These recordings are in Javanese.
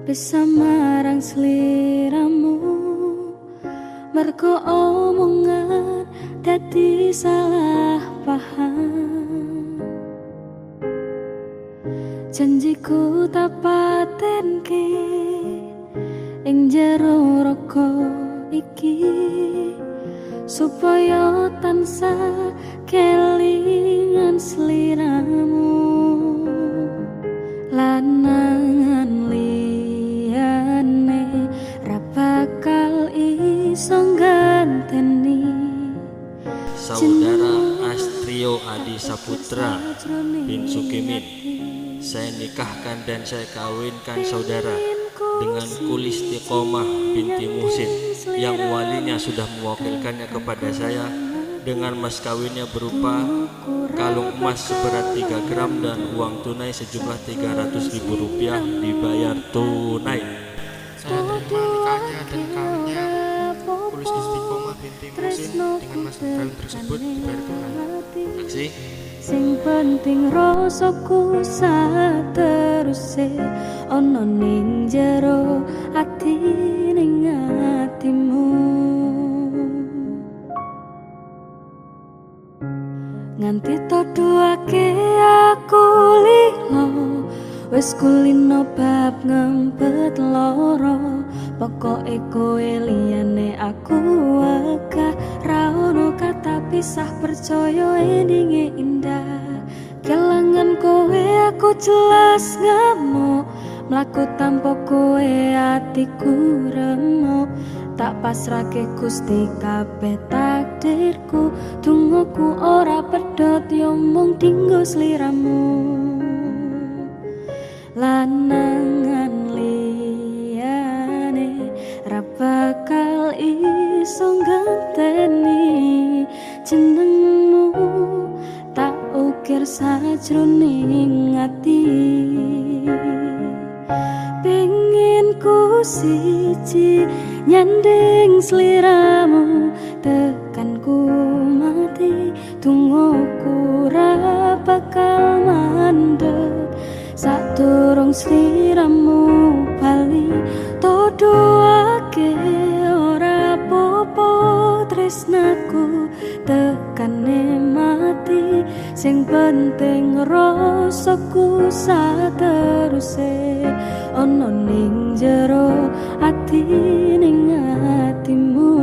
bisa marang sliramu, mergo omongan dadi salah paham. Janjiku tak patenke ing jero raga iki, supaya tansah kelingan sliramu. Lanangan liyane ra bakal iso ganteni. Saudara Astrio Adi Saputra bin Sukimin, saya nikahkan dan saya kawinkan saudara dengan Kulistiqomah binti Muhsin yang walinya sudah mewakilkannya kepada saya dengan mas kawinnya berupa kalung emas seberat 3 gram dan uang tunai sejumlah Rp300.000 dibayar tunai. Saya terima nikahnya dan kawinnya Kulistiqomah binti Muhsin dengan mas kawin tersebut dibayar tunai. Aksi. Sing penting rasaku sateruse ana ning jero ati ning atimu. Nganti todoake aku lilo, wis kulino bab ngempet loro. Pokoke kowe liyane aku wegah, ra ono kata pisah, percaya endinge indah. Kelangan kowe aku jelas ngamuk, mlaku tanpa kowe atiku remuk. Tak pasrahke Gusti kabeh takdirku, dongaku ora pedhot yo mung dinggo sliramu. Lanangan liyane ra bakal iso ganteni jenengmu, tak ukir sajroning ati. Pengen ku siji nyanding sliramu, tekan ku mati dongaku ra bakal mandeg. Sadurung sliramu bali todoake ora apa-apa tresnaku, tekane mati sing penting rasaku sateruse ana ning jero ati ning atimu.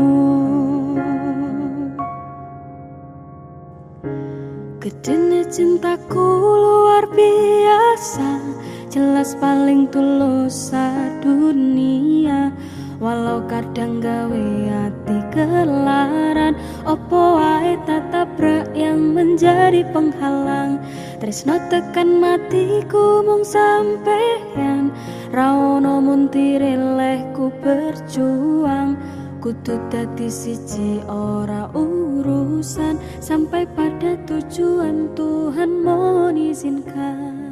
Gedene cintaku luar biasa, jelas paling tulus sadunia. Walau kadang gawe hati kelaran, opo wae tatabrak yang menjadi penghalang. Tresno tekan matiku mung sampeyan, ra ono muntire lehku berjuang. Kudu dadi siji ora urusan, sampai pada tujuan Tuhan mengizinkan.